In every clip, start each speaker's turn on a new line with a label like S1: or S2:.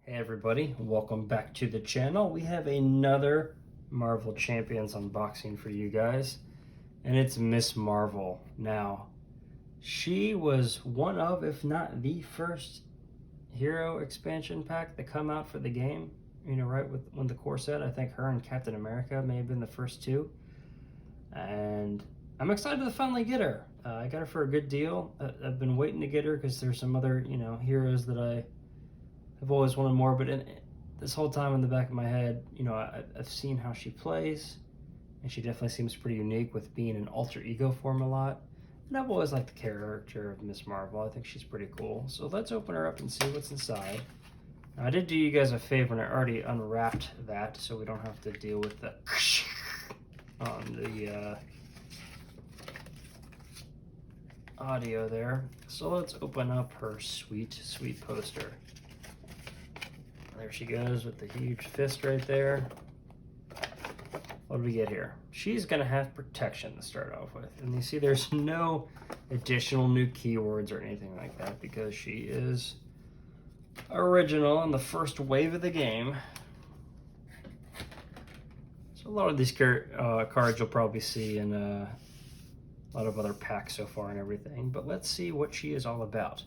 S1: Hey everybody, welcome back to the channel. We have another Marvel Champions unboxing for you guys, and it's Miss Marvel. Now, she was one of, if not the first hero expansion pack to come out for the game, right when the core set. I think her and Captain America may have been the first two, and I'm excited to finally get her. I got her for a good deal. I've been waiting to get her because there's some other, heroes that I've always wanted more, but this whole time in the back of my head, I've seen how she plays, and she definitely seems pretty unique with being an alter ego form a lot. And I've always liked the character of Miss Marvel. I think she's pretty cool. So let's open her up and see what's inside. Now, I did do you guys a favor, and I already unwrapped that, so we don't have to deal with the on the audio there. So let's open up her sweet, sweet poster. There she goes with the huge fist right there. What do we get here? She's going to have protection to start off with. And you see there's no additional new keywords or anything like that because she is original in the first wave of the game. So a lot of these cards you'll probably see in a lot of other packs so far and everything. But let's see what she is all about.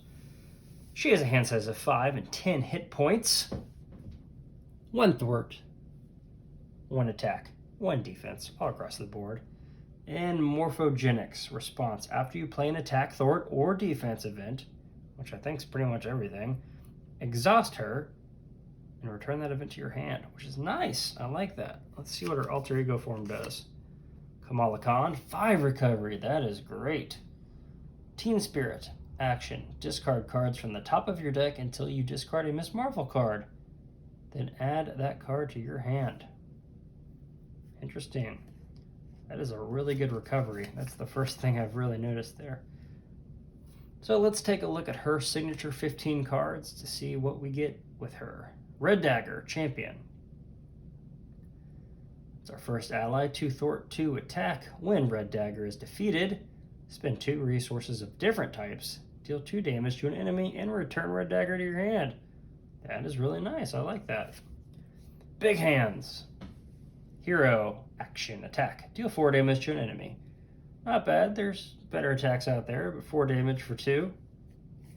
S1: She has a hand size of 5 and 10 hit points. 1 thwart, 1 attack, 1 defense, all across the board. And Morphogenics response. After you play an attack, thwart, or defense event, which I think is pretty much everything, exhaust her and return that event to your hand, which is nice. I like that. Let's see what her alter ego form does. Kamala Khan, 5 recovery. That is great. Teen Spirit, action. Discard cards from the top of your deck until you discard a Miss Marvel card. Then add that card to your hand. Interesting. That is a really good recovery. That's the first thing I've really noticed there. So let's take a look at her signature 15 cards to see what we get with her. Red Dagger, champion. It's our first ally. 2 thwart, 2 attack. When Red Dagger is defeated, spend 2 resources of different types. Deal 2 damage to an enemy and return Red Dagger to your hand. That is really nice. I like that. Big Hands. Hero, action, attack. Deal 4 damage to an enemy. Not bad. There's better attacks out there, but 4 damage for 2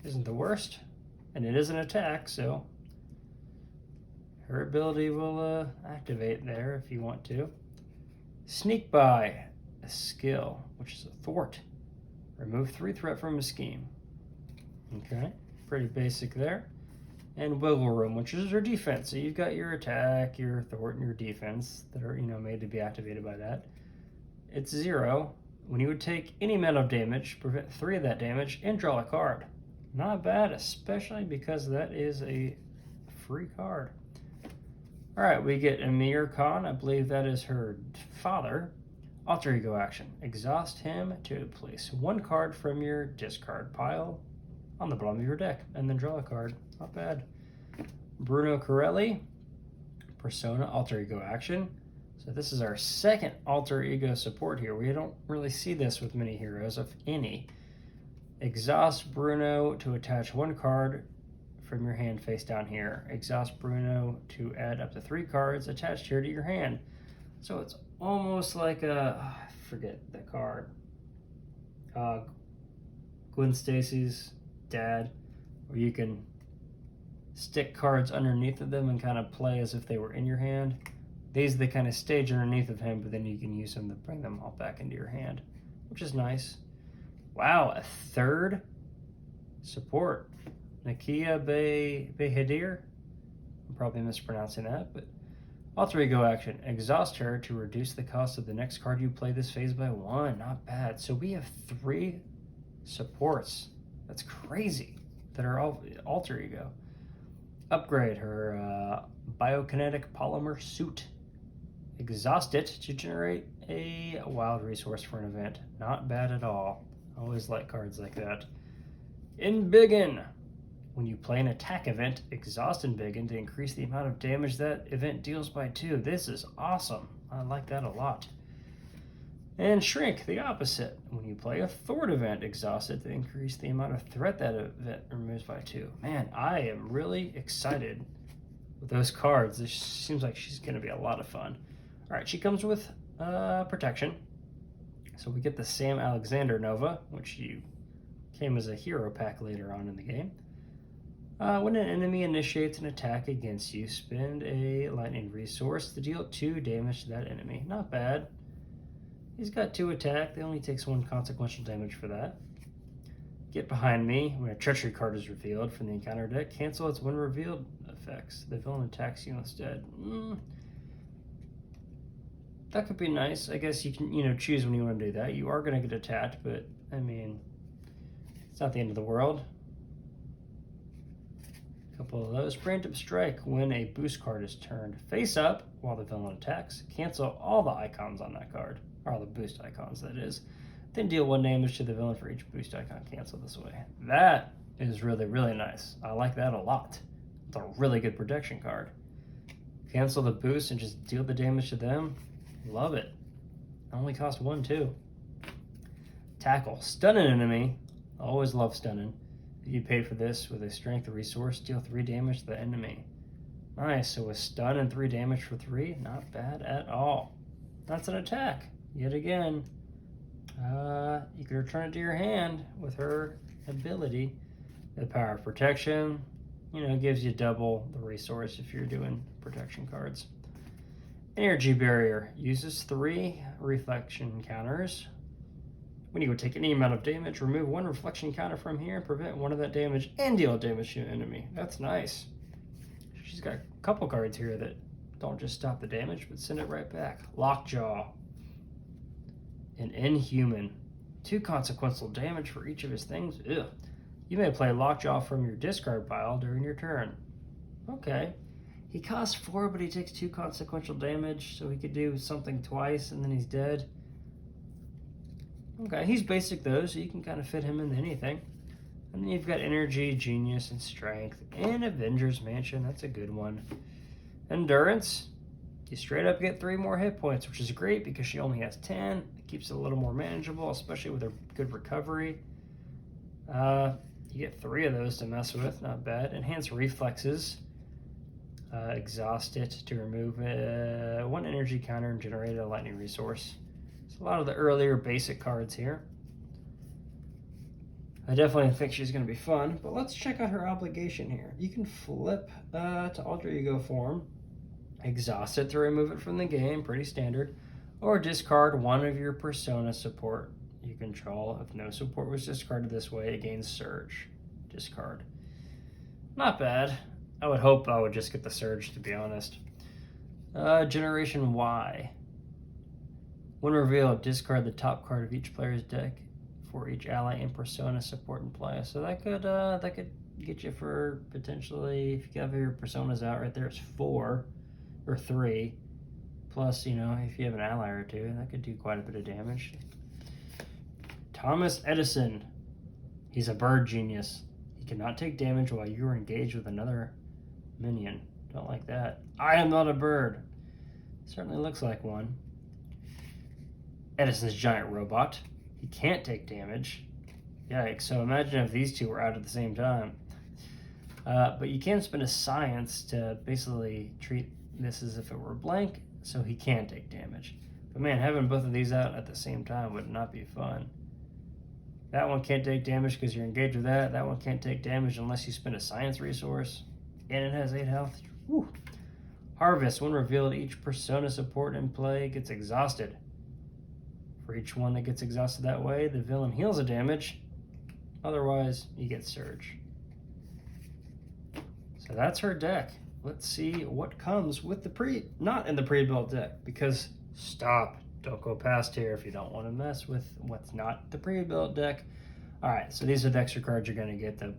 S1: isn't the worst. And it is an attack, so her ability will activate there if you want to. Sneak By, a skill, which is a thwart. Remove 3 threat from a scheme. Okay, pretty basic there. And Wiggle Room, which is your defense. So you've got your attack, your thwart, and your defense that are, made to be activated by that. It's 0. When you would take any amount of damage, prevent 3 of that damage, and draw a card. Not bad, especially because that is a free card. All right, we get Amir Khan. I believe that is her father. Alter Ego action. Exhaust him to place 1 card from your discard pile on the bottom of your deck, and then draw a card. Not bad. Bruno Corelli, Persona, alter ego action. So this is our second alter ego support here. We don't really see this with many heroes, if any. Exhaust Bruno to attach 1 card from your hand face down here. Exhaust Bruno to add up to 3 cards attached here to your hand. So it's almost like I forget the card. Gwen Stacy's dad, where you can stick cards underneath of them and kind of play as if they were in your hand. These they kind of stage underneath of him, but then you can use them to bring them all back into your hand, which is nice. Wow, a 3rd support. Nakia Behadir. I'm probably mispronouncing that, but alter ego action. Exhaust her to reduce the cost of the next card you play this phase by 1. Not bad. So we have 3 supports. That's crazy. That are all alter ego. Upgrade her biokinetic polymer suit. Exhaust it to generate a wild resource for an event. Not bad at all. I always like cards like that. Embiggen. When you play an attack event, exhaust Embiggen to increase the amount of damage that event deals by 2. This is awesome. I like that a lot. And Shrink, the opposite. When you play a thwart event, exhaust it to increase the amount of threat that event removes by 2. Man, I am really excited with those cards, this seems like she's going to be a lot of fun. All right, she comes with protection. So we get the Sam Alexander Nova, which came as a hero pack later on in the game. When an enemy initiates an attack against you, spend a lightning resource to deal 2 damage to that enemy. Not bad. He's got 2 attack. He only takes 1 consequential damage for that. Get behind me. When a treachery card is revealed from the encounter deck, cancel its when revealed effects. The villain attacks you instead. That could be nice. I guess you can, choose when you want to do that. You are going to get attacked, but, I mean, it's not the end of the world. A couple of those. Preemptive Strike. When a boost card is turned face up while the villain attacks, cancel all the icons on that card. Or all the boost icons, that is. Then deal 1 damage to the villain for each boost icon canceled this way. That is really, really nice. I like that a lot. It's a really good protection card. Cancel the boost and just deal the damage to them. Love it. Only cost 1 too. Tackle. Stun an enemy. Always love stunning. You pay for this with a strength resource. Deal 3 damage to the enemy. Nice. So with stun and 3 damage for 3, not bad at all. That's an attack. Yet again. You can return it to your hand with her ability. The power of protection, gives you double the resource if you're doing protection cards. Energy Barrier uses 3 reflection counters. When you go take any amount of damage, remove 1 reflection counter from here and prevent 1 of that damage and deal damage to an enemy. That's nice. She's got a couple cards here that don't just stop the damage, but send it right back. Lockjaw. An Inhuman. 2 consequential damage for each of his things. Ugh. You may play Lockjaw from your discard pile during your turn. Okay. He costs 4, but he takes 2 consequential damage, so he could do something twice, and then he's dead. Okay, he's basic though, so you can kind of fit him into anything. And then you've got Energy, Genius, and Strength, and Avengers Mansion. That's a good one. Endurance. You straight up get 3 more hit points, which is great because she only has 10. It keeps it a little more manageable, especially with her good recovery. You get 3 of those to mess with, not bad. Enhanced Reflexes. Exhaust it to remove 1 energy counter and generate a lightning resource. It's a lot of the earlier basic cards here. I definitely think she's going to be fun, but let's check out her obligation here. You can flip to alter ego form, exhaust it to remove it from the game, pretty standard, or discard 1 of your persona support you control. If no support was discarded this way, it gains Surge. Discard. Not bad. I would hope I would just get the Surge, to be honest. Generation Y. When revealed, discard the top card of each player's deck for each ally and persona support in play. So that could get you for potentially, if you have your personas out right there, it's 4 or 3. Plus, if you have an ally or 2, that could do quite a bit of damage. Thomas Edison. He's a bird genius. He cannot take damage while you are engaged with another minion. Don't like that. I am not a bird. Certainly looks like one. Edison's giant robot. He can't take damage. Yikes. So imagine if these 2 were out at the same time. But you can spend a science to basically treat this as if it were blank, so he can take damage. But man, having both of these out at the same time would not be fun. That one can't take damage because you're engaged with that. That one can't take damage unless you spend a science resource. And it has 8 health. Whew. Harvest. When revealed, each persona support in play gets exhausted. For each one that gets exhausted that way, the villain heals a damage. Otherwise, you get Surge. So that's her deck. Let's see what comes with the not in the pre-built deck, because stop. Don't go past here if you don't want to mess with what's not the pre-built deck. All right, so these are the extra cards you're going to get to,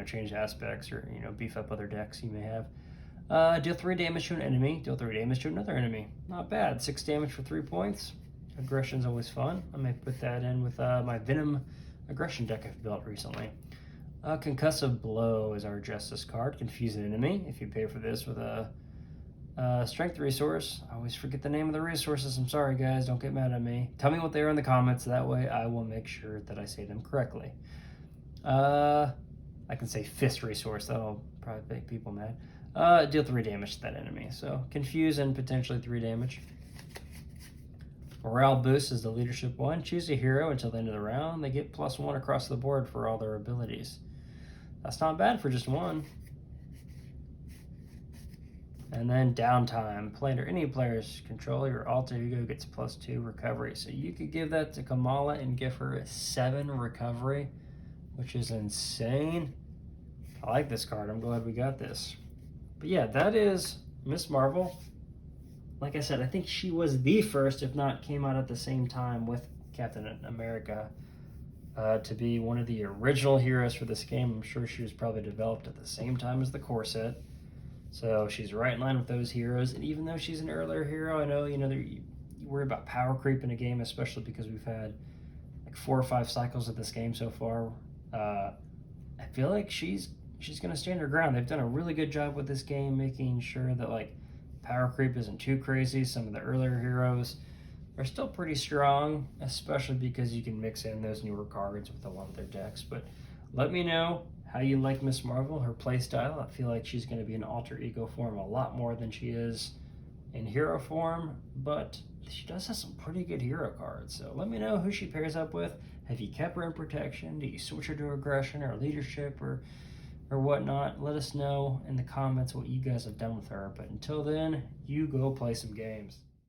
S1: change aspects or, beef up other decks you may have. Deal 3 damage to an enemy. Deal 3 damage to another enemy. Not bad. 6 damage for 3 points. Aggression's always fun. I may put that in with my Venom aggression deck I've built recently. Concussive Blow is our Justice card. Confuse an enemy. If you pay for this with a strength resource. I always forget the name of the resources. I'm sorry, guys. Don't get mad at me. Tell me what they are in the comments. That way I will make sure that I say them correctly. I can say Fist resource. That'll probably make people mad. Deal 3 damage to that enemy. So confuse and potentially 3 damage. Morale boost is the leadership one. Choose a hero until the end of the round. They get +1 across the board for all their abilities. That's not bad for just one. And then downtime. Play under any player's control. Your alter ego gets +2 recovery. So you could give that to Kamala and give her a 7 recovery, which is insane. I like this card. I'm glad we got this. But yeah, that is Ms. Marvel. Like I said, I think she was the first, if not came out at the same time with Captain America, to be one of the original heroes for this game. I'm sure she was probably developed at the same time as the core set. So she's right in line with those heroes. And even though she's an earlier hero, I know, you worry about power creep in a game, especially because we've had like 4 or 5 cycles of this game so far. I feel like she's going to stand her ground. They've done a really good job with this game, making sure that like power creep isn't too crazy. Some of the earlier heroes are still pretty strong, especially because you can mix in those newer cards with a lot of their decks. But let me know how you like Ms. Marvel, her playstyle. I feel like she's going to be in alter ego form a lot more than she is in hero form, but she does have some pretty good hero cards. So let me know who she pairs up with. Have you kept her in protection? Do you switch her to aggression or leadership or whatnot? Let us know in the comments what you guys have done with her. But until then, you go play some games.